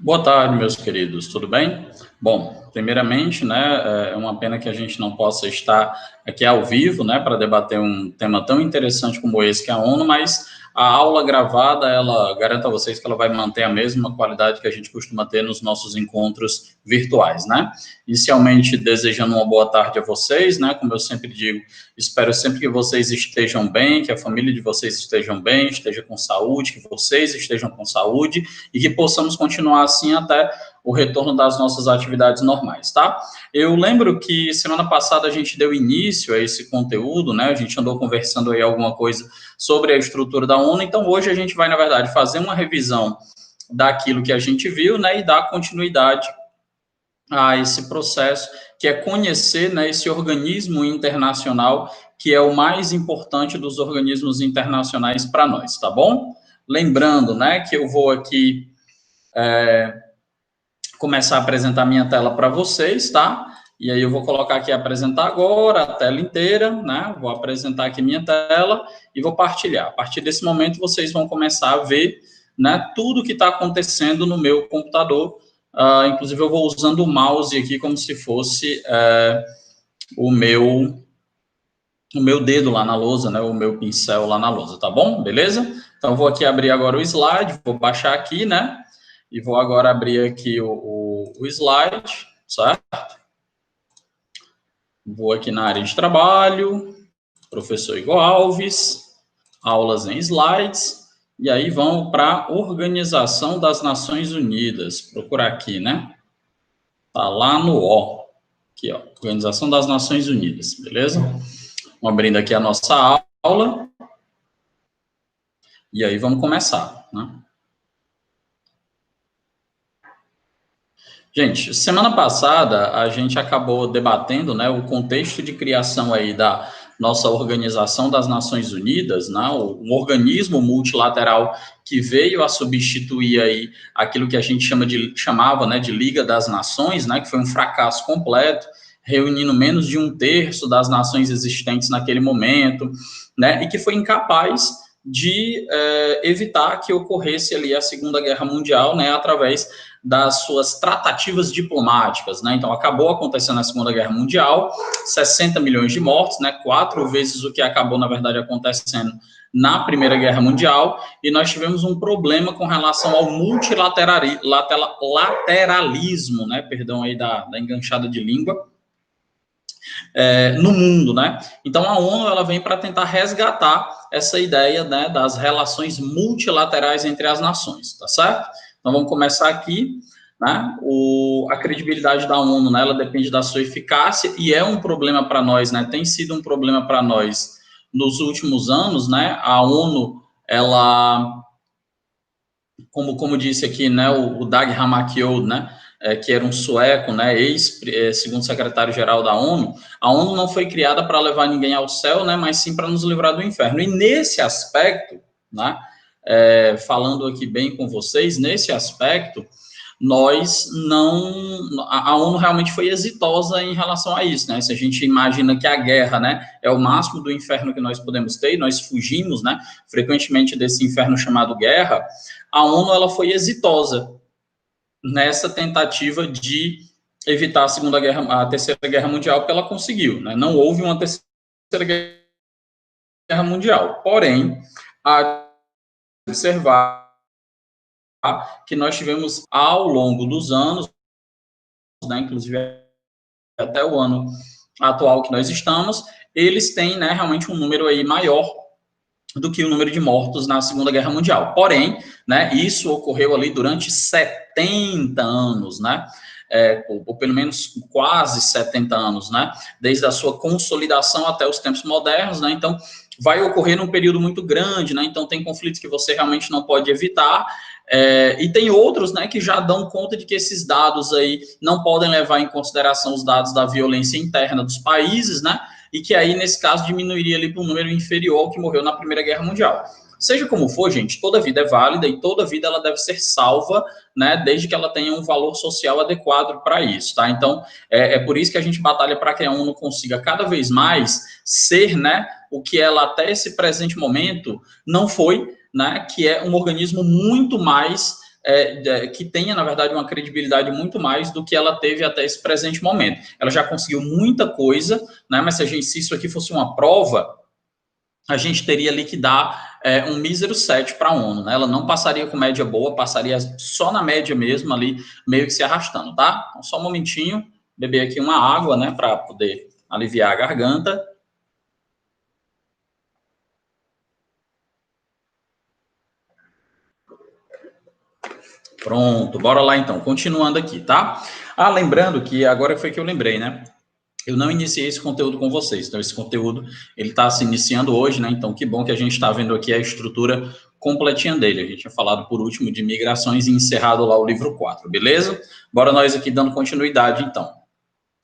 Boa tarde, meus queridos, tudo bem? Bom, primeiramente, né, é uma pena que a gente não possa estar aqui ao vivo, né, para debater um tema tão interessante como esse que é a ONU, mas a aula gravada, ela garanto a vocês que ela vai manter a mesma qualidade que a gente costuma ter nos nossos encontros virtuais, né? Inicialmente, desejando uma boa tarde a vocês, né, como eu sempre digo, espero sempre que vocês estejam bem, que a família de vocês estejam bem, esteja com saúde, que vocês estejam com saúde, e que possamos continuar assim até o retorno das nossas atividades normais, tá? Eu lembro que semana passada a gente deu início a esse conteúdo, né? A gente andou conversando aí alguma coisa sobre a estrutura da ONU, então hoje a gente vai, na verdade, fazer uma revisão daquilo que a gente viu, né, e dar continuidade a esse processo, que é conhecer, né, esse organismo internacional, que é o mais importante dos organismos internacionais para nós, tá bom? Lembrando, né, que eu vou aqui começar a apresentar minha tela para vocês, tá? E aí eu vou colocar aqui apresentar agora, a tela inteira, né? Vou apresentar aqui minha tela e vou partilhar. A partir desse momento vocês vão começar a ver, né, tudo que está acontecendo no meu computador. Inclusive eu vou usando o mouse aqui como se fosse o meu dedo lá na lousa, né? O meu pincel lá na lousa, tá bom? Beleza? Então eu vou aqui abrir agora o slide, vou baixar aqui, né? E vou agora abrir aqui o slide, certo? Vou aqui na área de trabalho, professor Igor Alves, aulas em slides, e aí vamos para a Organização das Nações Unidas. Procurar aqui, né? Tá lá no O. Aqui, ó, Organização das Nações Unidas, beleza? Vamos abrindo aqui a nossa aula. E aí vamos começar, né? Gente, semana passada a gente acabou debatendo, né, o contexto de criação aí da nossa Organização das Nações Unidas, né, um organismo multilateral que veio a substituir aí aquilo que a gente chamava, né, de Liga das Nações, né, que foi um fracasso completo, reunindo menos de um terço das nações existentes naquele momento, né, e que foi incapaz de evitar que ocorresse ali a Segunda Guerra Mundial, né, através das suas tratativas diplomáticas, né? Então, acabou acontecendo a Segunda Guerra Mundial, 60 milhões de mortos, né? 4 vezes o que acabou, na verdade, acontecendo na Primeira Guerra Mundial, e nós tivemos um problema com relação ao multilateralismo, né? Perdão aí da enganchada de língua, no mundo, né? Então, a ONU ela vem para tentar resgatar essa ideia, né, das relações multilaterais entre as nações, tá certo? Então, vamos começar aqui, né? A credibilidade da ONU, né, ela depende da sua eficácia e é um problema para nós, né? Tem sido um problema para nós nos últimos anos, né? A ONU, ela, como disse aqui, né, o Dag Hammarskjöld, né, que era um sueco, né, segundo secretário-geral da ONU, a ONU não foi criada para levar ninguém ao céu, né, mas sim para nos livrar do inferno. E nesse aspecto, né, falando aqui bem com vocês, nesse aspecto, nós não, a ONU realmente foi exitosa em relação a isso, né? Se a gente imagina que a guerra, né, é o máximo do inferno que nós podemos ter, e nós fugimos, né, frequentemente desse inferno chamado guerra, a ONU ela foi exitosa nessa tentativa de evitar a terceira guerra mundial, porque ela conseguiu, né? Não houve uma terceira guerra mundial. Porém, a observar que nós tivemos ao longo dos anos, né, inclusive até o ano atual que nós estamos, eles têm, né, realmente um número aí maior do que o número de mortos na Segunda Guerra Mundial. Porém, né, isso ocorreu ali durante 70 anos, né? Ou pelo menos quase 70 anos, né? Desde a sua consolidação até os tempos modernos, né? Então, vai ocorrer num período muito grande, né? Então, tem conflitos que você realmente não pode evitar, e tem outros, né, que já dão conta de que esses dados aí não podem levar em consideração os dados da violência interna dos países, né? E que aí, nesse caso, diminuiria ali para um número inferior ao que morreu na Primeira Guerra Mundial. Seja como for, gente, toda vida é válida e toda vida ela deve ser salva, né, desde que ela tenha um valor social adequado para isso, tá? Então, é por isso que a gente batalha para que a ONU consiga cada vez mais ser, né, o que ela até esse presente momento não foi, né, que é um organismo muito mais que tenha, na verdade, uma credibilidade muito mais do que ela teve até esse presente momento. Ela já conseguiu muita coisa, né, mas se isso aqui fosse uma prova, a gente teria ali que dar um mísero 7 para a ONU, né? Ela não passaria com média boa, passaria só na média mesmo ali, meio que se arrastando, tá? Então, só um momentinho, beber aqui uma água, né, para poder aliviar a garganta. Pronto, bora lá então, continuando aqui, tá? Lembrando que agora foi que eu lembrei, né? Eu não iniciei esse conteúdo com vocês, então esse conteúdo, ele está se iniciando hoje, né? Então, que bom que a gente está vendo aqui a estrutura completinha dele. A gente tinha falado, por último, de migrações e encerrado lá o livro 4, beleza? Bora nós aqui dando continuidade, então.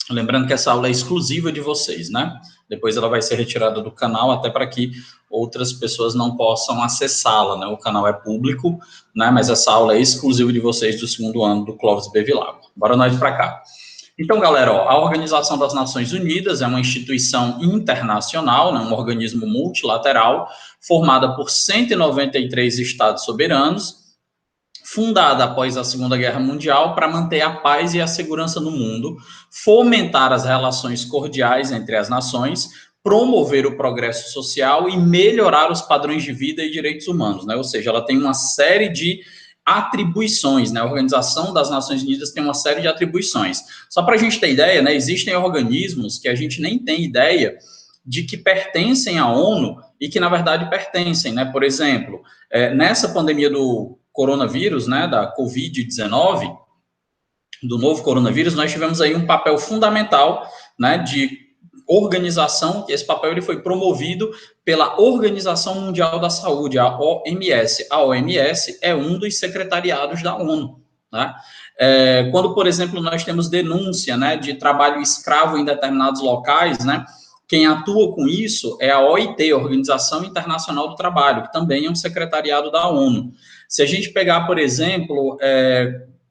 Lembrando que essa aula é exclusiva de vocês, né? Depois ela vai ser retirada do canal, até para que outras pessoas não possam acessá-la, né? O canal é público, né? Mas essa aula é exclusiva de vocês do segundo ano do Clóvis Bevilacqua. Bora nós para cá. Então, galera, a Organização das Nações Unidas é uma instituição internacional, né, um organismo multilateral, formada por 193 estados soberanos, fundada após a Segunda Guerra Mundial para manter a paz e a segurança no mundo, fomentar as relações cordiais entre as nações, promover o progresso social e melhorar os padrões de vida e direitos humanos, né? Ou seja, ela tem uma série de atribuições, né? A Organização das Nações Unidas tem uma série de atribuições. Só para a gente ter ideia, né? Existem organismos que a gente nem tem ideia de que pertencem à ONU e que, na verdade, pertencem, né? Por exemplo, nessa pandemia do coronavírus, né, da Covid-19, do novo coronavírus, nós tivemos aí um papel fundamental, né, de organização, que esse papel ele foi promovido pela Organização Mundial da Saúde, a OMS. A OMS é um dos secretariados da ONU, né? Quando, por exemplo, nós temos denúncia, né, de trabalho escravo em determinados locais, né, quem atua com isso é a OIT, Organização Internacional do Trabalho, que também é um secretariado da ONU. Se a gente pegar, por exemplo,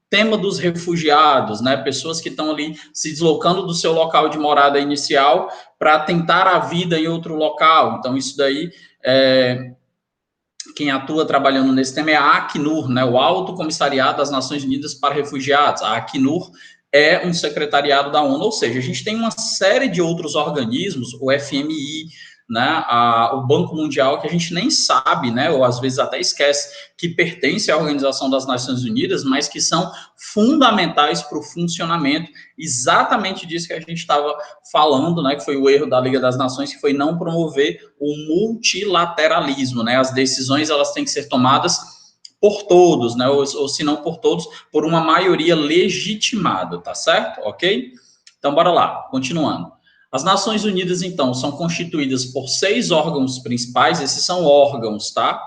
tema dos refugiados, né, pessoas que estão ali se deslocando do seu local de morada inicial para tentar a vida em outro local. Então, isso daí, quem atua trabalhando nesse tema é a Acnur, né, o Alto Comissariado das Nações Unidas para Refugiados. A Acnur é um secretariado da ONU, ou seja, a gente tem uma série de outros organismos, o FMI, né, o Banco Mundial, que a gente nem sabe, né, ou às vezes até esquece, que pertence à Organização das Nações Unidas, mas que são fundamentais para o funcionamento exatamente disso que a gente estava falando, né, que foi o erro da Liga das Nações, que foi não promover o multilateralismo, né, as decisões elas têm que ser tomadas por todos, né, ou se não por todos, por uma maioria legitimada, tá certo? Ok? Então, bora lá, continuando. As Nações Unidas, então, são constituídas por 6 órgãos principais, esses são órgãos, tá?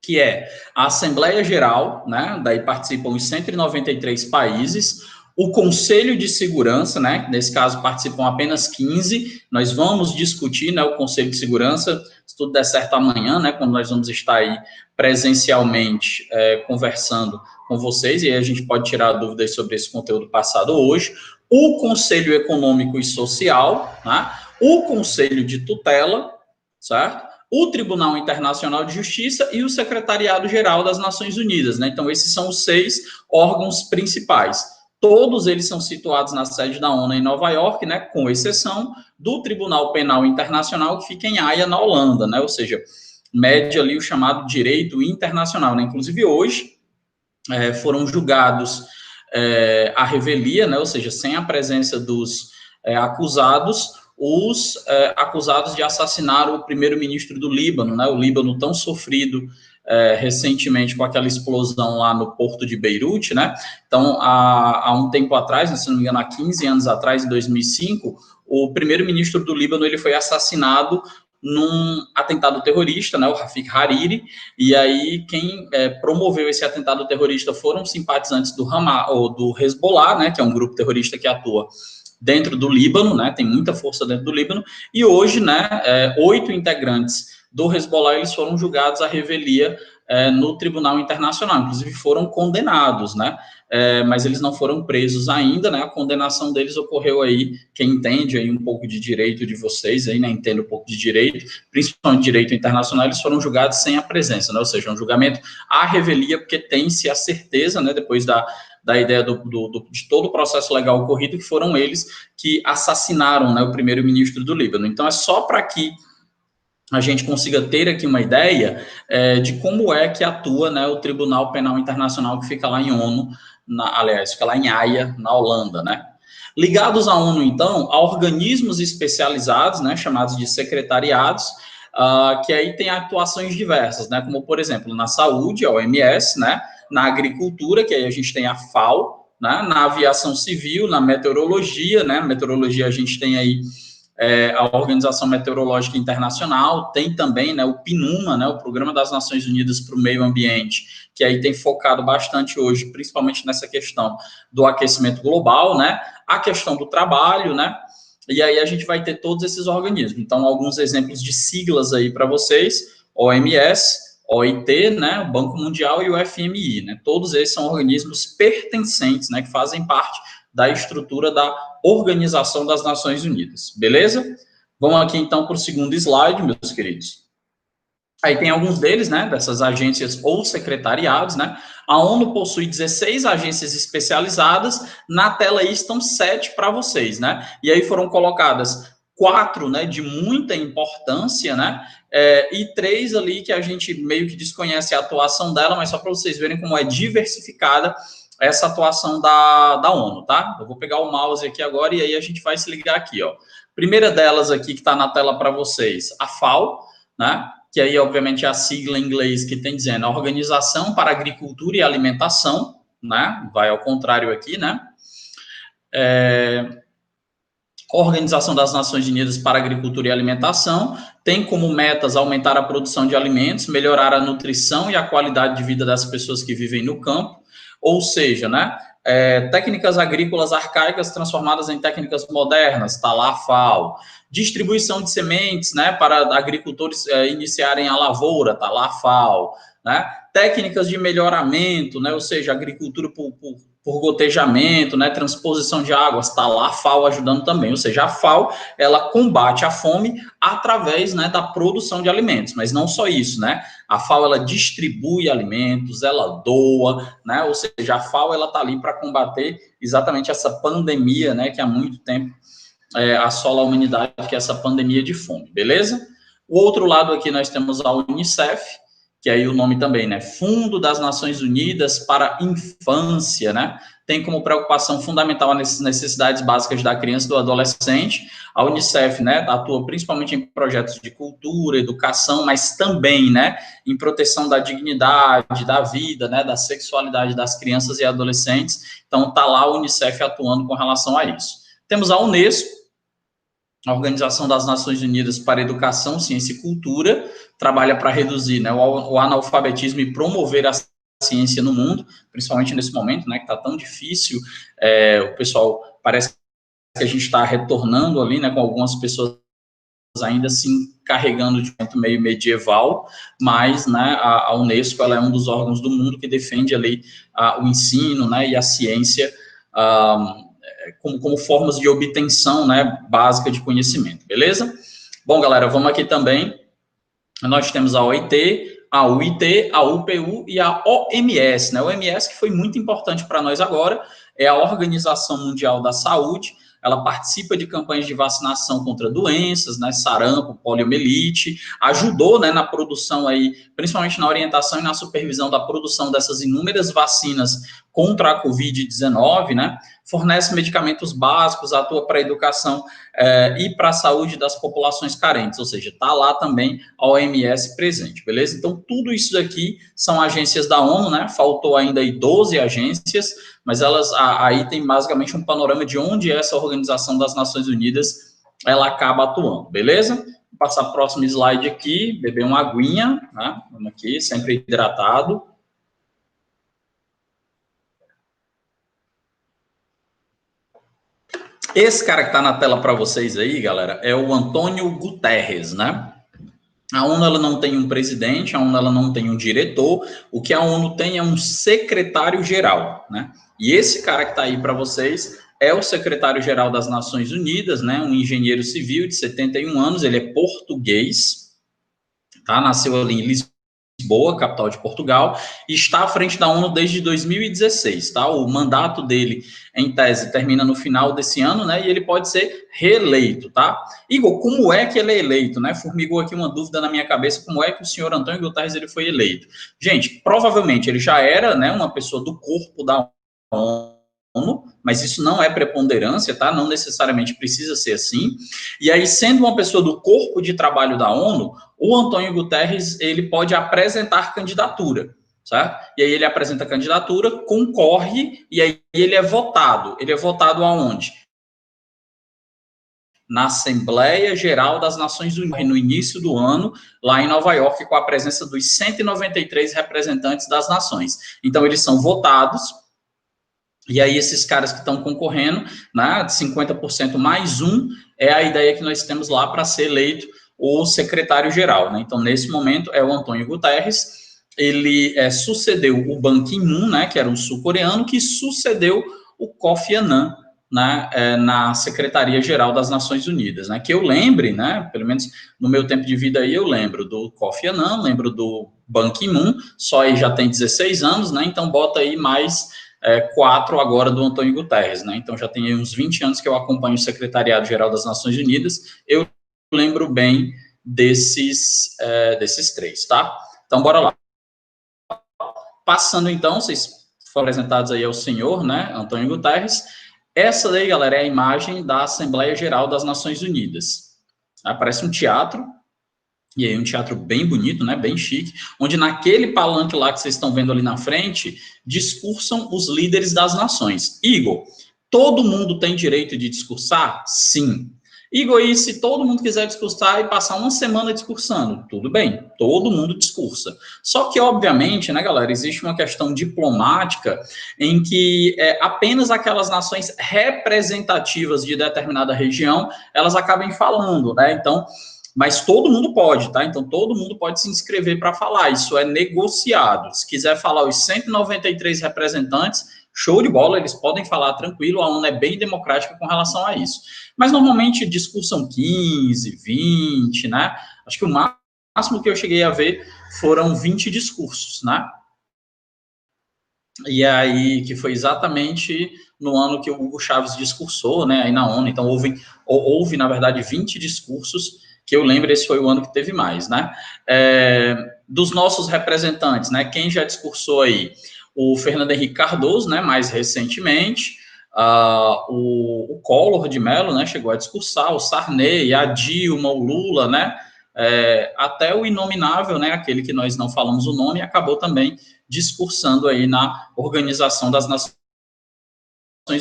Que é a Assembleia Geral, né? Daí participam os 193 países, o Conselho de Segurança, né? Nesse caso participam apenas 15. Nós vamos discutir, né, o Conselho de Segurança, se tudo der certo amanhã, né? Quando nós vamos estar aí presencialmente conversando com vocês, e aí a gente pode tirar dúvidas sobre esse conteúdo passado hoje. O Conselho Econômico e Social, né? O Conselho de Tutela, certo? O Tribunal Internacional de Justiça e o Secretariado-Geral das Nações Unidas, né? Então, esses são os 6 órgãos principais. Todos eles são situados na sede da ONU em Nova York, né? Com exceção do Tribunal Penal Internacional, que fica em Haia, na Holanda, né? Ou seja, mede ali o chamado direito internacional, né? Inclusive, hoje, foram julgados à revelia, né? Ou seja, sem a presença dos acusados, os acusados de assassinar o primeiro-ministro do Líbano, né? O Líbano tão sofrido recentemente com aquela explosão lá no porto de Beirute, né? Então, há um tempo atrás, se não me engano, há 15 anos atrás, em 2005, o primeiro-ministro do Líbano ele foi assassinado num atentado terrorista, né, o Rafik Hariri, e aí quem promoveu esse atentado terrorista foram simpatizantes do Hamas, ou do Hezbollah, né, que é um grupo terrorista que atua dentro do Líbano, né, tem muita força dentro do Líbano, e hoje, né, 8 integrantes do Hezbollah, eles foram julgados à revelia no Tribunal Internacional, inclusive foram condenados, né? Mas eles não foram presos ainda, né? A condenação deles ocorreu aí, quem entende aí um pouco de direito de vocês, aí, né? Entende um pouco de direito, principalmente direito internacional, eles foram julgados sem a presença, né? Ou seja, um julgamento à revelia, porque tem-se a certeza, né? Depois da ideia de todo o processo legal ocorrido, que foram eles que assassinaram, né, o primeiro-ministro do Líbano. Então, é só para que a gente consiga ter aqui uma ideia de como é que atua, né, o Tribunal Penal Internacional, que fica lá em ONU, aliás, fica lá em Haia, na Holanda, né? Ligados à ONU, então, a organismos especializados, né, chamados de secretariados, que aí tem atuações diversas, né, como, por exemplo, na saúde, a OMS, né, na agricultura, que aí a gente tem a FAO, né, na aviação civil, na meteorologia, né, meteorologia a gente tem aí a Organização Meteorológica Internacional, tem também, né, o PNUMA, né, o Programa das Nações Unidas para o Meio Ambiente, que aí tem focado bastante hoje, principalmente nessa questão do aquecimento global, né, a questão do trabalho, né, e aí a gente vai ter todos esses organismos. Então, alguns exemplos de siglas aí para vocês: OMS, OIT, né, o Banco Mundial e o FMI, né, todos esses são organismos pertencentes, né, que fazem parte da estrutura da Organização das Nações Unidas, beleza? Vamos aqui então para o segundo slide, meus queridos. Aí tem alguns deles, né, dessas agências ou secretariados, né? A ONU possui 16 agências especializadas, na tela aí estão 7 para vocês, né? E aí foram colocadas 4, né, de muita importância, né? E 3 ali que a gente meio que desconhece a atuação dela, mas só para vocês verem como é diversificada essa atuação da ONU, tá? Eu vou pegar o mouse aqui agora e aí a gente vai se ligar aqui, ó. Primeira delas aqui que está na tela para vocês, a FAO, né? Que aí, obviamente, é a sigla em inglês que tem dizendo a Organização para a Agricultura e Alimentação, né? Vai ao contrário aqui, né? Organização das Nações Unidas para a Agricultura e Alimentação tem como metas aumentar a produção de alimentos, melhorar a nutrição e a qualidade de vida das pessoas que vivem no campo, ou seja, né, técnicas agrícolas arcaicas transformadas em técnicas modernas, está lá a FAO. Distribuição de sementes, né, para agricultores iniciarem a lavoura, está lá a FAO. Né? Técnicas de melhoramento, né, ou seja, agricultura por gotejamento, né, transposição de águas, está lá a FAO ajudando também, ou seja, a FAO, ela combate a fome através, né, da produção de alimentos, mas não só isso, né, a FAO, ela distribui alimentos, ela doa, né, ou seja, a FAO, ela está ali para combater exatamente essa pandemia, né, que há muito tempo assola a humanidade, que é essa pandemia de fome, beleza? O outro lado aqui nós temos a Unicef, que aí o nome também, né? Fundo das Nações Unidas para a Infância, né? Tem como preocupação fundamental as necessidades básicas da criança e do adolescente. A Unicef, né, atua principalmente em projetos de cultura, educação, mas também, né, em proteção da dignidade, da vida, né, da sexualidade das crianças e adolescentes. Então, tá lá a Unicef atuando com relação a isso. Temos a Unesco, a Organização das Nações Unidas para Educação, Ciência e Cultura, trabalha para reduzir, né, o analfabetismo e promover a ciência no mundo, principalmente nesse momento, né, que está tão difícil. O pessoal parece que a gente está retornando ali, né, com algumas pessoas ainda assim carregando de um meio medieval, mas, né, a Unesco, ela é um dos órgãos do mundo que defende ali o ensino, né, e a ciência como formas de obtenção, né, básica de conhecimento, beleza? Bom, galera, vamos aqui também. Nós temos a OIT, a UIT, a UPU e a OMS, né? A OMS, que foi muito importante para nós agora, é a Organização Mundial da Saúde. Ela participa de campanhas de vacinação contra doenças, né, sarampo, poliomielite, ajudou, né, na produção aí, principalmente na orientação e na supervisão da produção dessas inúmeras vacinas contra a Covid-19, né, fornece medicamentos básicos, atua para a educação e para a saúde das populações carentes, ou seja, está lá também a OMS presente, beleza? Então, tudo isso daqui são agências da ONU, né, faltou ainda aí 12 agências, mas elas aí tem basicamente um panorama de onde essa Organização das Nações Unidas ela acaba atuando, beleza? Vou passar para o próximo slide aqui, beber uma aguinha, né? Vamos aqui, sempre hidratado. Esse cara que está na tela para vocês aí, galera, é o Antônio Guterres, né? A ONU ela não tem um presidente, a ONU ela não tem um diretor, o que a ONU tem é um secretário-geral, né? E esse cara que está aí para vocês é o secretário-geral das Nações Unidas, né? Um engenheiro civil de 71 anos, ele é português, tá? Nasceu ali em Lisboa, capital de Portugal, e está à frente da ONU desde 2016, tá? O mandato dele, em tese, termina no final desse ano, né? E ele pode ser reeleito, tá? Igor, como é que ele é eleito, né? Formigou aqui uma dúvida na minha cabeça, como é que o senhor Antônio Guterres ele foi eleito? Gente, provavelmente ele já era, né, uma pessoa do corpo da ONU, mas isso não é preponderância, tá? Não necessariamente precisa ser assim. E aí, sendo uma pessoa do corpo de trabalho da ONU, o Antônio Guterres, ele pode apresentar candidatura, certo? E aí ele apresenta a candidatura, concorre, e aí ele é votado. Ele é votado aonde? Na Assembleia Geral das Nações Unidas, no início do ano, lá em Nova York, com a presença dos 193 representantes das nações. Então, eles são votados, e aí esses caras que estão concorrendo, né, 50% mais um, é a ideia que nós temos lá para ser eleito o secretário-geral, né? Então, nesse momento, é o Antônio Guterres, ele sucedeu o Ban Ki-moon, né, que era um sul-coreano, que sucedeu o Kofi Annan, né, na Secretaria-Geral das Nações Unidas, né? Que eu lembre, né, pelo menos no meu tempo de vida aí, eu lembro do Kofi Annan, lembro do Ban Ki-moon, só aí já tem 16 anos, né? Então, bota aí mais 4 agora do Antônio Guterres, né? Então já tem uns 20 anos que eu acompanho o Secretariado-Geral das Nações Unidas, eu lembro bem desses três, tá? Então, bora lá. Passando então, vocês foram apresentados aí ao senhor, né, Antônio Guterres. Essa daí, galera, é a imagem da Assembleia Geral das Nações Unidas. Parece um teatro, e aí um teatro bem bonito, né, bem chique, onde naquele palanque lá que vocês estão vendo ali na frente, discursam os líderes das nações. Igor, todo mundo tem direito de discursar? Sim. Igor, e se todo mundo quiser discursar e passar uma semana discursando? Tudo bem, todo mundo discursa. Só que, obviamente, né, galera, existe uma questão diplomática em que apenas aquelas nações representativas de determinada região, elas acabem falando, né? Então, mas todo mundo pode, tá? Então, todo mundo pode se inscrever para falar. Isso é negociado. Se quiser falar os 193 representantes, show de bola, eles podem falar tranquilo. A ONU é bem democrática com relação a isso. Mas, normalmente, discussão 15, 20, né? Acho que o máximo que eu cheguei a ver foram 20 discursos, né? E aí, que foi exatamente no ano que o Hugo Chávez discursou, né, aí na ONU. Então, houve, na verdade, 20 discursos, que eu lembro, esse foi o ano que teve mais, né? Dos nossos representantes, né, quem já discursou aí? O Fernando Henrique Cardoso, né, mais recentemente, o Collor de Mello, né, chegou a discursar, o Sarney, a Dilma, o Lula, né, até o inominável, né, aquele que nós não falamos o nome, acabou também discursando aí na Organização das Nações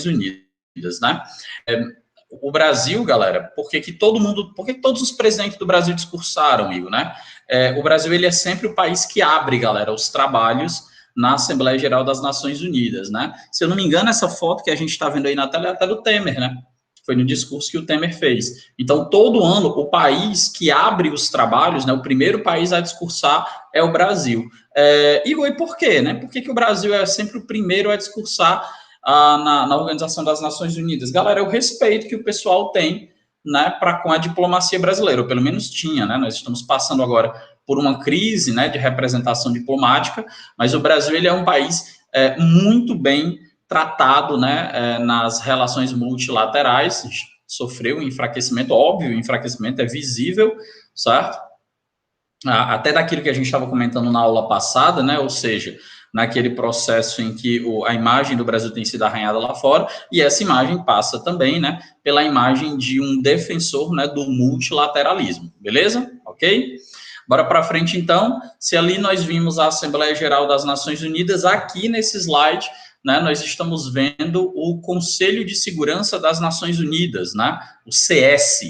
Unidas, né? O Brasil, galera, por que todos os presidentes do Brasil discursaram, Igor, né? O Brasil, ele é sempre o país que abre, galera, os trabalhos na Assembleia Geral das Nações Unidas, né? Se eu não me engano, essa foto que a gente está vendo aí na tela é até do Temer, né? Foi no discurso que o Temer fez. Então, todo ano, o país que abre os trabalhos, né, o primeiro país a discursar é o Brasil. Igor, e por quê? Né? Por que o Brasil é sempre o primeiro a discursar na Organização das Nações Unidas? Galera, é o respeito que o pessoal tem, né, com a diplomacia brasileira, ou pelo menos tinha, né? Nós estamos passando agora por uma crise, né, de representação diplomática, mas o Brasil, ele é um país muito bem tratado, né, nas relações multilaterais, sofreu um enfraquecimento, óbvio, o enfraquecimento é visível, certo? Até daquilo que a gente estava comentando na aula passada, né, ou seja, naquele processo em que a imagem do Brasil tem sido arranhada lá fora, e essa imagem passa também, né, pela imagem de um defensor, né, do multilateralismo, beleza? Ok? Bora para frente, então. Se ali nós vimos a Assembleia Geral das Nações Unidas, aqui nesse slide, né, nós estamos vendo o Conselho de Segurança das Nações Unidas, né, o CS.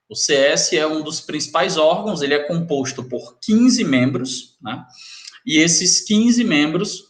O CS é um dos principais órgãos, ele é composto por 15 membros, né, e esses 15 membros,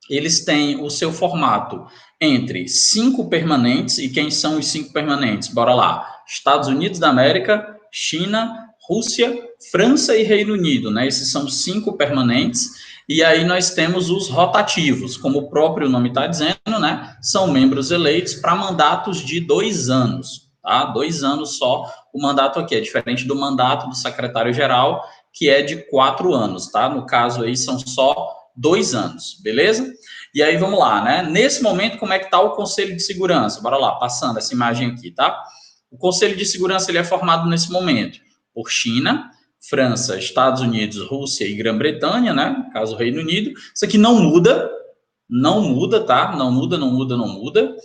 eles têm o seu formato entre 5 permanentes, e quem são os 5 permanentes? Bora lá. Estados Unidos da América, China, Rússia, França e Reino Unido, né? Esses são 5 permanentes. E aí nós temos os rotativos, como o próprio nome está dizendo, né? São membros eleitos para mandatos de 2 anos, tá? 2 anos só o mandato aqui, é diferente do mandato do secretário-geral, que é de 4 anos, tá? No caso aí são só 2 anos, beleza? E aí vamos lá, né? Nesse momento, como é que está o Conselho de Segurança? Bora lá, passando essa imagem aqui, tá? O Conselho de Segurança ele é formado nesse momento por China, França, Estados Unidos, Rússia e Grã-Bretanha, né? No caso, o Reino Unido. Isso aqui não muda, tá? Não muda.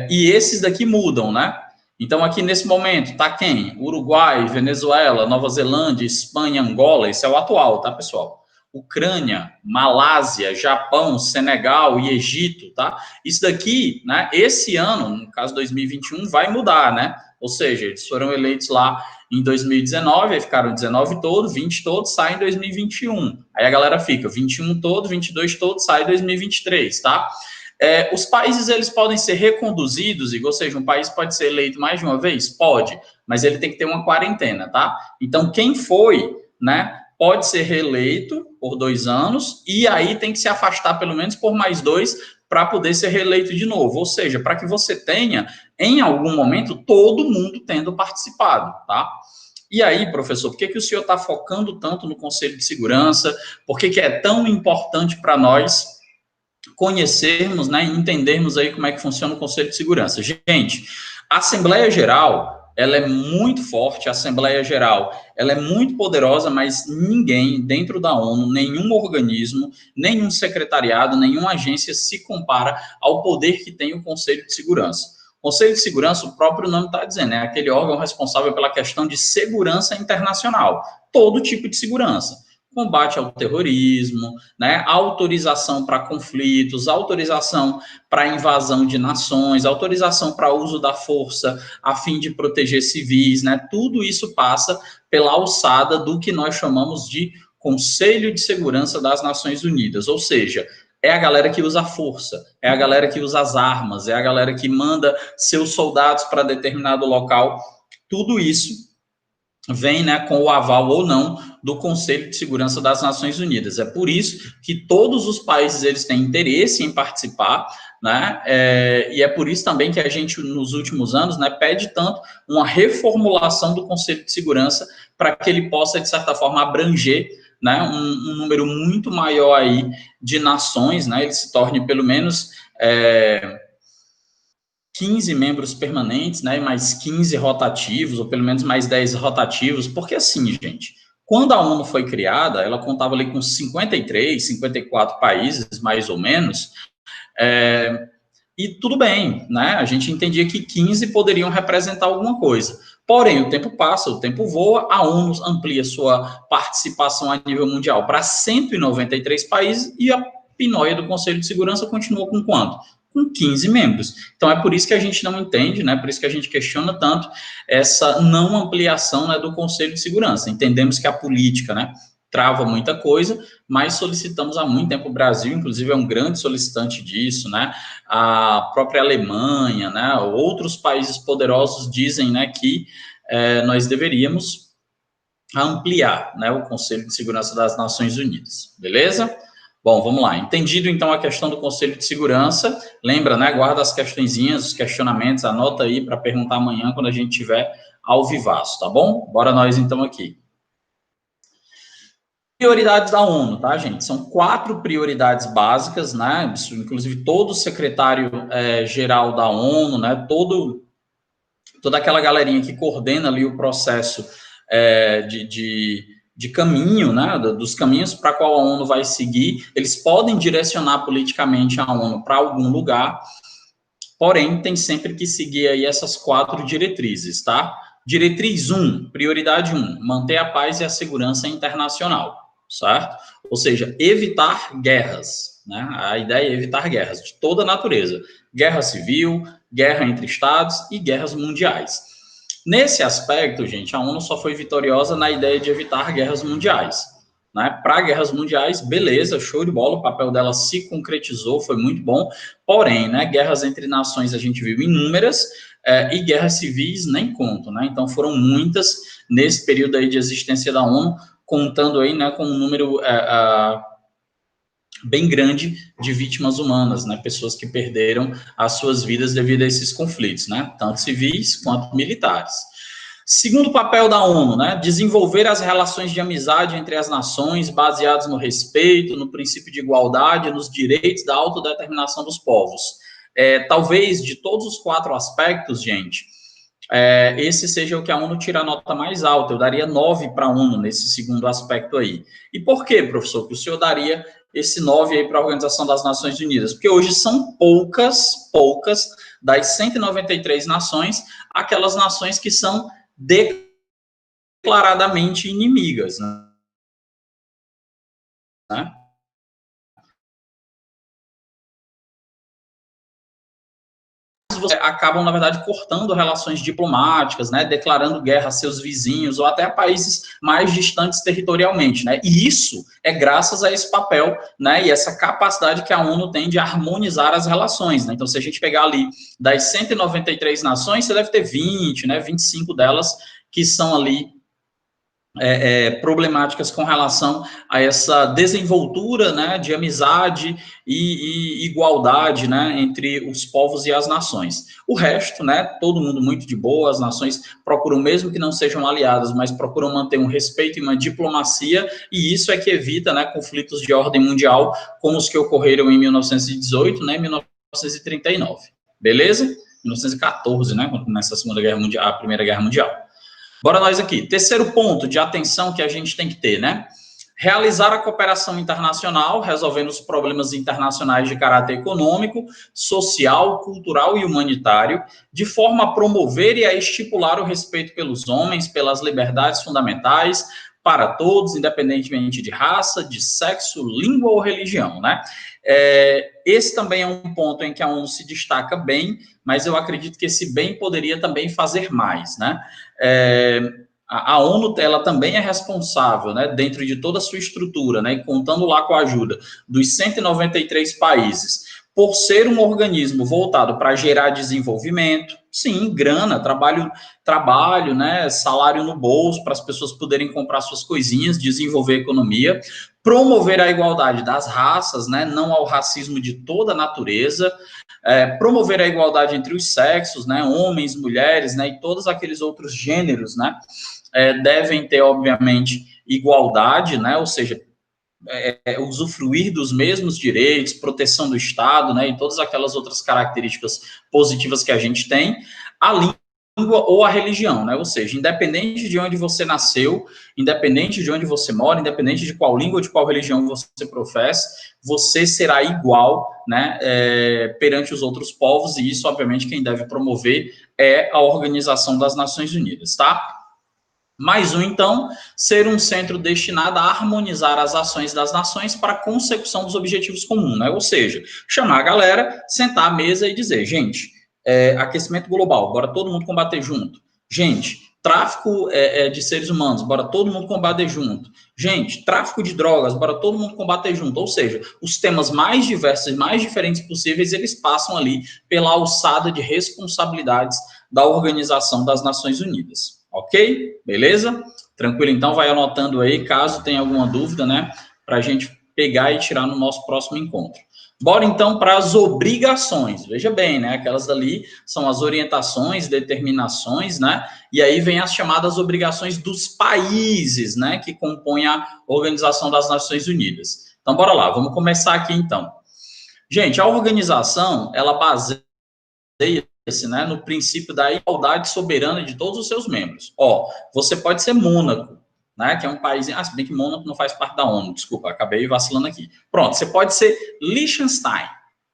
E esses daqui mudam, né? Então, aqui nesse momento, tá quem? Uruguai, Venezuela, Nova Zelândia, Espanha, Angola. Esse é o atual, tá, pessoal? Ucrânia, Malásia, Japão, Senegal e Egito, tá? Isso daqui, né? Esse ano, no caso 2021, vai mudar, né? Ou seja, eles foram eleitos lá em 2019, aí ficaram 19 todos, 20 todos, saem em 2021. Aí a galera fica 21 todo, 22 todos, sai em 2023, tá? Os países, eles podem ser reconduzidos, ou seja, um país pode ser eleito mais de uma vez? Pode, mas ele tem que ter uma quarentena, tá? Então, quem foi, né, pode ser reeleito por 2 anos, e aí tem que se afastar pelo menos por mais 2 para poder ser reeleito de novo. Ou seja, para que você tenha, em algum momento, todo mundo tendo participado, tá? E aí, professor, por que o senhor está focando tanto no Conselho de Segurança? Por que é tão importante para nós conhecermos, né, e entendermos aí como é que funciona o Conselho de Segurança? Gente, a Assembleia Geral, ela é muito forte, a Assembleia Geral, ela é muito poderosa, mas ninguém dentro da ONU, nenhum organismo, nenhum secretariado, nenhuma agência se compara ao poder que tem o Conselho de Segurança. O Conselho de Segurança, o próprio nome está dizendo, é aquele órgão responsável pela questão de segurança internacional, todo tipo de segurança. Combate ao terrorismo, né, autorização para conflitos, autorização para invasão de nações, autorização para uso da força a fim de proteger civis, né, tudo isso passa pela alçada do que nós chamamos de Conselho de Segurança das Nações Unidas, ou seja, é a galera que usa a força, é a galera que usa as armas, é a galera que manda seus soldados para determinado local, tudo isso vem, né, com o aval ou não do Conselho de Segurança das Nações Unidas. É por isso que todos os países eles têm interesse em participar, né, e é por isso também que a gente, nos últimos anos, né, pede tanto uma reformulação do Conselho de Segurança para que ele possa, de certa forma, abranger, né, um número muito maior aí de nações, né, ele se torne pelo menos 15 membros permanentes, né, mais 15 rotativos, ou pelo menos mais 10 rotativos, porque assim, gente, quando a ONU foi criada, ela contava ali com 53, 54 países, mais ou menos, e tudo bem, né, a gente entendia que 15 poderiam representar alguma coisa. Porém, o tempo passa, o tempo voa, a ONU amplia sua participação a nível mundial para 193 países e a pinóia do Conselho de Segurança continua com quanto? Com 15 membros. Então, é por isso que a gente não entende, né? Por isso que a gente questiona tanto essa não ampliação, né, do Conselho de Segurança. Entendemos que a política, né, trava muita coisa, mas solicitamos há muito tempo o Brasil, inclusive é um grande solicitante disso, né? A própria Alemanha, né? Outros países poderosos dizem, né, que nós deveríamos ampliar, né, o Conselho de Segurança das Nações Unidas. Beleza? Bom, vamos lá. Entendido, então, a questão do Conselho de Segurança. Lembra, né? Guarda as questõezinhas, os questionamentos, anota aí para perguntar amanhã quando a gente tiver ao vivaço, tá bom? Bora nós, então, aqui. Prioridades da ONU, tá, gente? São 4 prioridades básicas, né? Isso, inclusive, todo secretário geral da ONU, né? Toda aquela galerinha que coordena ali o processo de caminho, né, dos caminhos para qual a ONU vai seguir, eles podem direcionar politicamente a ONU para algum lugar, porém, tem sempre que seguir aí essas 4 diretrizes, tá? Diretriz 1, prioridade 1, manter a paz e a segurança internacional, certo? Ou seja, evitar guerras, né? A ideia é evitar guerras de toda a natureza, guerra civil, guerra entre estados e guerras mundiais. Nesse aspecto, gente, a ONU só foi vitoriosa na ideia de evitar guerras mundiais. Né? Para guerras mundiais, beleza, show de bola, o papel dela se concretizou, foi muito bom. Porém, né, guerras entre nações a gente viu inúmeras, e guerras civis nem conto, né? Então foram muitas nesse período aí de existência da ONU, contando aí, né, com um número bem grande de vítimas humanas, né? Pessoas que perderam as suas vidas devido a esses conflitos, né? Tanto civis quanto militares. Segundo papel da ONU, né, desenvolver as relações de amizade entre as nações baseadas no respeito, no princípio de igualdade, nos direitos da autodeterminação dos povos. Talvez de todos os 4 aspectos, gente, esse seja o que a ONU tira a nota mais alta. Eu daria 9 para a ONU nesse segundo aspecto aí. E por que, professor, que o senhor daria esse 9 aí para a Organização das Nações Unidas? Porque hoje são poucas das 193 nações, aquelas nações que são declaradamente inimigas, né? Você acabam, na verdade, cortando relações diplomáticas, né, declarando guerra a seus vizinhos ou até a países mais distantes territorialmente, né, e isso é graças a esse papel, né, e essa capacidade que a ONU tem de harmonizar as relações, né. Então, se a gente pegar ali das 193 nações, você deve ter 20, né, 25 delas que são ali problemáticas com relação a essa desenvoltura, né, de amizade e igualdade, né, entre os povos e as nações. O resto, né, todo mundo muito de boa, as nações procuram, mesmo que não sejam aliadas, mas procuram manter um respeito e uma diplomacia, e isso é que evita, né, conflitos de ordem mundial, como os que ocorreram em 1918, né, 1939. Beleza? 1914, né, quando começa a Segunda Guerra Mundial, a Primeira Guerra Mundial. Bora nós aqui. Terceiro ponto de atenção que a gente tem que ter, né? Realizar a cooperação internacional, resolvendo os problemas internacionais de caráter econômico, social, cultural e humanitário, de forma a promover e a estipular o respeito pelos homens, pelas liberdades fundamentais, para todos, independentemente de raça, de sexo, língua ou religião, né? Esse também é um ponto em que a ONU se destaca bem, mas eu acredito que esse bem poderia também fazer mais, né? A ONU, ela também é responsável, né, dentro de toda a sua estrutura, né, contando lá com a ajuda dos 193 países, por ser um organismo voltado para gerar desenvolvimento, sim, grana, trabalho, né, salário no bolso, para as pessoas poderem comprar suas coisinhas, desenvolver a economia, promover a igualdade das raças, né, não ao racismo de toda a natureza, promover a igualdade entre os sexos, né, homens, mulheres, né, e todos aqueles outros gêneros, né, devem ter, obviamente, igualdade, né, ou seja, usufruir dos mesmos direitos, proteção do Estado, né, e todas aquelas outras características positivas que a gente tem, a língua ou a religião, né, ou seja, independente de onde você nasceu, independente de onde você mora, independente de qual língua ou de qual religião você professa, você será igual, né, perante os outros povos, e isso, obviamente, quem deve promover é a Organização das Nações Unidas, tá? Mais um, então, ser um centro destinado a harmonizar as ações das nações para a consecução dos objetivos comuns, né? Ou seja, chamar a galera, sentar à mesa e dizer, gente, aquecimento global, bora todo mundo combater junto. Gente, tráfico de seres humanos, bora todo mundo combater junto. Gente, tráfico de drogas, bora todo mundo combater junto. Ou seja, os temas mais diversos e mais diferentes possíveis, eles passam ali pela alçada de responsabilidades da Organização das Nações Unidas. Ok? Beleza? Tranquilo, então vai anotando aí, caso tenha alguma dúvida, né? Para a gente pegar e tirar no nosso próximo encontro. Bora então para as obrigações. Veja bem, né? Aquelas dali são as orientações, determinações, né? E aí vem as chamadas obrigações dos países, né? Que compõem a Organização das Nações Unidas. Então, bora lá, vamos começar aqui então. Gente, a organização, ela baseia né, no princípio da igualdade soberana de todos os seus membros. Ó, você pode ser Mônaco, né, que é um país... Ah, se bem que Mônaco não faz parte da ONU, desculpa, acabei vacilando aqui. Pronto, você pode ser Liechtenstein,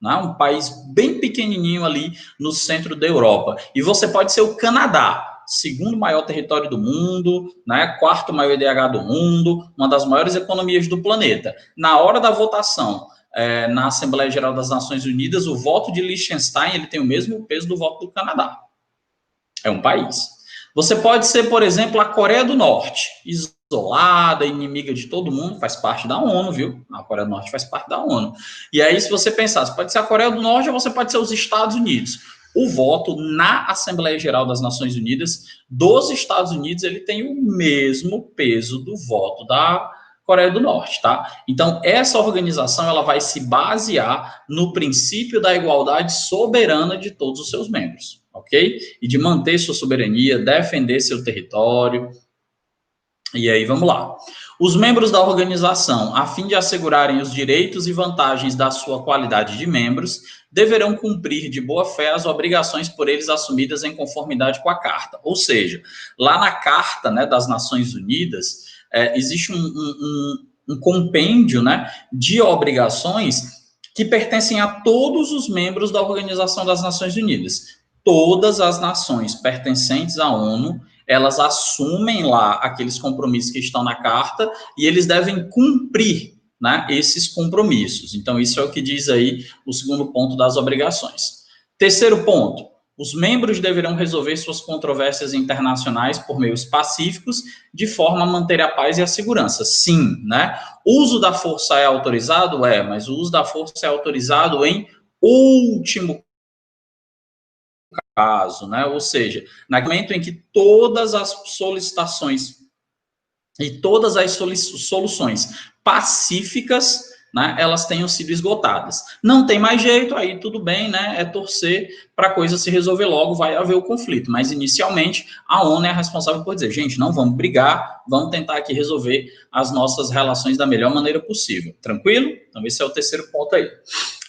né, um país bem pequenininho ali no centro da Europa. E você pode ser o Canadá, segundo maior território do mundo, né, quarto maior IDH do mundo, uma das maiores economias do planeta. Na hora da votação, na Assembleia Geral das Nações Unidas, o voto de Liechtenstein ele tem o mesmo peso do voto do Canadá. É um país. Você pode ser, por exemplo, a Coreia do Norte, isolada, inimiga de todo mundo, faz parte da ONU, viu? A Coreia do Norte faz parte da ONU. E aí, se você pensar, você pode ser a Coreia do Norte ou você pode ser os Estados Unidos. o voto na Assembleia Geral das Nações Unidas dos Estados Unidos, ele tem o mesmo peso do voto da Coreia do Norte, tá? Então, essa organização, ela vai se basear no princípio da igualdade soberana de todos os seus membros, ok? E de manter sua soberania, defender seu território. E aí, vamos lá. Os membros da organização, a fim de assegurarem os direitos e vantagens da sua qualidade de membros, deverão cumprir de boa fé as obrigações por eles assumidas em conformidade com a Carta. Ou seja, lá na Carta, né, das Nações Unidas, existe um compêndio, né, de obrigações que pertencem a todos os membros da Organização das Nações Unidas. Todas as nações pertencentes à ONU, elas assumem lá aqueles compromissos que estão na Carta e eles devem cumprir, né, esses compromissos. Então, isso é o que diz aí o segundo ponto das obrigações. Terceiro ponto, os membros deverão resolver suas controvérsias internacionais por meios pacíficos, de forma a manter a paz e a segurança. Sim, né? O uso da força é autorizado? É, mas o uso da força é autorizado em último caso, né? Ou seja, no momento em que todas as solicitações e todas as soluções pacíficas, né, elas tenham sido esgotadas. Não tem mais jeito, aí tudo bem, né? É torcer para a coisa se resolver logo, vai haver o conflito. Mas inicialmente a ONU é responsável por dizer, gente, não vamos brigar, vamos tentar aqui resolver as nossas relações da melhor maneira possível. Tranquilo? Então esse é o terceiro ponto aí.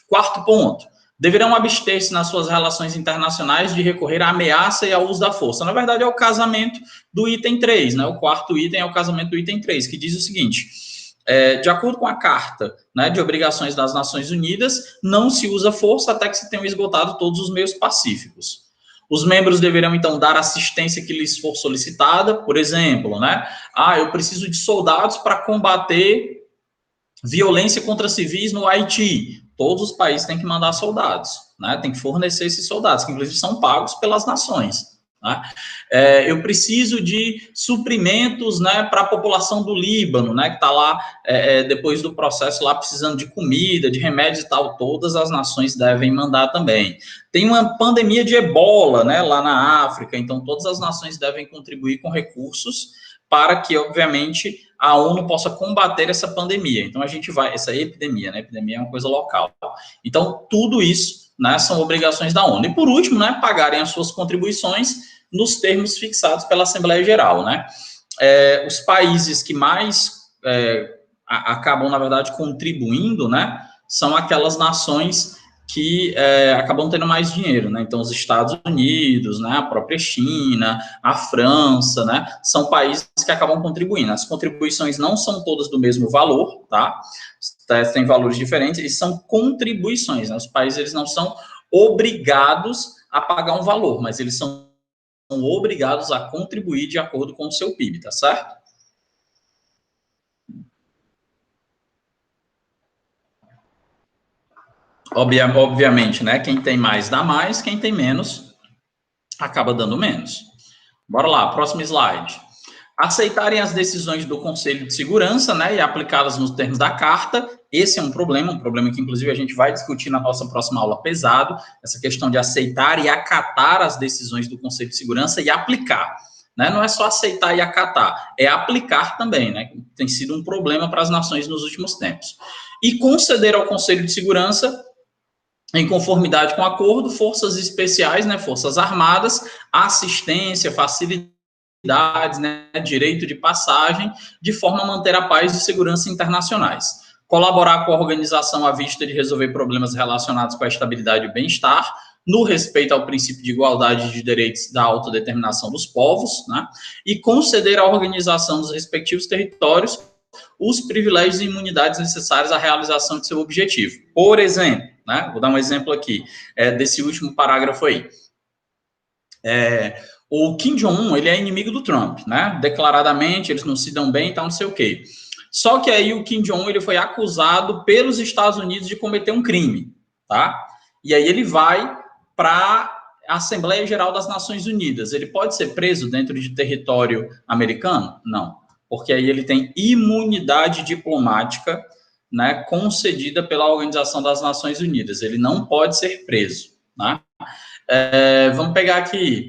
Quarto ponto. Deverão abster-se nas suas relações internacionais de recorrer à ameaça e ao uso da força. Na verdade, é o casamento do item 3, né? O quarto item é o casamento do item 3, que diz o seguinte: de acordo com a Carta, né, de Obrigações das Nações Unidas, não se usa força até que se tenham esgotado todos os meios pacíficos. Os membros deverão, então, dar assistência que lhes for solicitada, por exemplo, né? Eu preciso de soldados para combater violência contra civis no Haiti. Todos os países têm que mandar soldados, né? Tem que fornecer esses soldados, que inclusive são pagos pelas nações. Né? Eu preciso de suprimentos, né, para a população do Líbano, né, que está lá depois do processo lá precisando de comida, de remédios e tal. Todas as nações devem mandar também. Tem uma pandemia de ebola, né, lá na África, então todas as nações devem contribuir com recursos para que, obviamente, a ONU possa combater essa pandemia. Então, a gente vai... Essa epidemia, né? Epidemia é uma coisa local. Então, tudo isso, né, são obrigações da ONU. E, por último, né, pagarem as suas contribuições nos termos fixados pela Assembleia Geral, né? Os países que mais acabam, na verdade, contribuindo, né, são aquelas nações que acabam tendo mais dinheiro, né? Então, os Estados Unidos, né, a própria China, a França, né, são países que acabam contribuindo. As contribuições não são todas do mesmo valor, tá? Tem valores diferentes e são contribuições, né? Os países, eles não são obrigados a pagar um valor, mas eles são obrigados a contribuir de acordo com o seu PIB, tá certo? Obviamente, né? Quem tem mais dá mais, quem tem menos acaba dando menos. Bora lá, próximo slide. Aceitarem as decisões do Conselho de Segurança, né, e aplicá-las nos termos da Carta. Esse é um problema que, inclusive, a gente vai discutir na nossa próxima aula pesado, essa questão de aceitar e acatar as decisões do Conselho de Segurança e aplicar. Né? Não é só aceitar e acatar, é aplicar também, né? Tem sido um problema para as nações nos últimos tempos. E conceder ao Conselho de Segurança, em conformidade com o acordo, forças especiais, né, forças armadas, assistência, facilidades, né, direito de passagem, de forma a manter a paz e segurança internacionais. Colaborar com a organização à vista de resolver problemas relacionados com a estabilidade e bem-estar, no respeito ao princípio de igualdade de direitos da autodeterminação dos povos, né, e conceder à organização dos respectivos territórios os privilégios e imunidades necessários à realização de seu objetivo. Por exemplo, né, vou dar um exemplo aqui desse último parágrafo aí. O Kim Jong-un, ele é inimigo do Trump, né? Declaradamente, eles não se dão bem e tal, não sei o quê. Só que aí o Kim Jong-un, ele foi acusado pelos Estados Unidos de cometer um crime, tá? E aí ele vai para a Assembleia Geral das Nações Unidas. Ele pode ser preso dentro de território americano? Não. Porque aí ele tem imunidade diplomática, né, concedida pela Organização das Nações Unidas. Ele não pode ser preso, né? Vamos pegar aqui,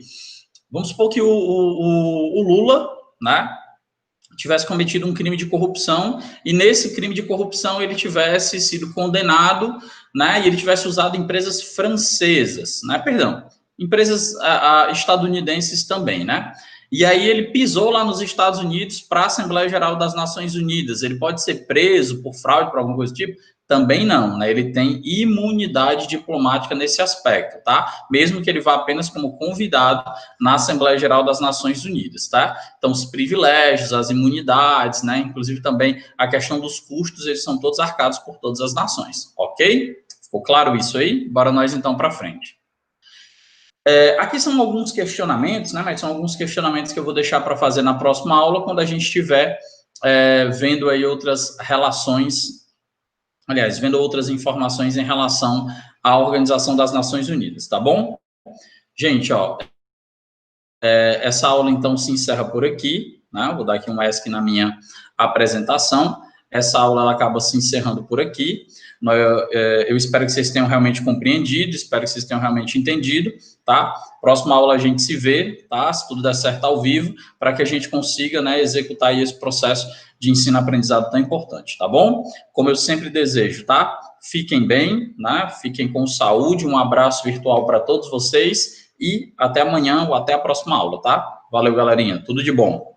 vamos supor que o Lula, né, tivesse cometido um crime de corrupção e nesse crime de corrupção ele tivesse sido condenado, né, e ele tivesse usado empresas francesas, né, perdão, empresas estadunidenses também, né, e aí ele pisou lá nos Estados Unidos para a Assembleia Geral das Nações Unidas, ele pode ser preso por fraude, por alguma coisa do tipo? Também não, né, ele tem imunidade diplomática nesse aspecto, tá, mesmo que ele vá apenas como convidado na Assembleia Geral das Nações Unidas, tá? Então, os privilégios, as imunidades, né? Inclusive também a questão dos custos, eles são todos arcados por todas as nações, ok? Ficou claro isso aí? Bora nós então para frente. Aqui são alguns questionamentos, né? Mas são alguns questionamentos que eu vou deixar para fazer na próxima aula, quando a gente estiver vendo aí outras relações, aliás, vendo outras informações em relação à Organização das Nações Unidas, tá bom? Gente, ó, essa aula, então, se encerra por aqui, né? Vou dar aqui um ESC na minha apresentação. Essa aula ela acaba se encerrando por aqui. Eu espero que vocês tenham realmente compreendido, espero que vocês tenham realmente entendido, tá? Próxima aula a gente se vê, tá? Se tudo der certo ao vivo, para que a gente consiga, né, executar aí esse processo de ensino-aprendizado tão importante, tá bom? Como eu sempre desejo, tá? Fiquem bem, né? Fiquem com saúde, um abraço virtual para todos vocês e até amanhã ou até a próxima aula, tá? Valeu, galerinha. Tudo de bom.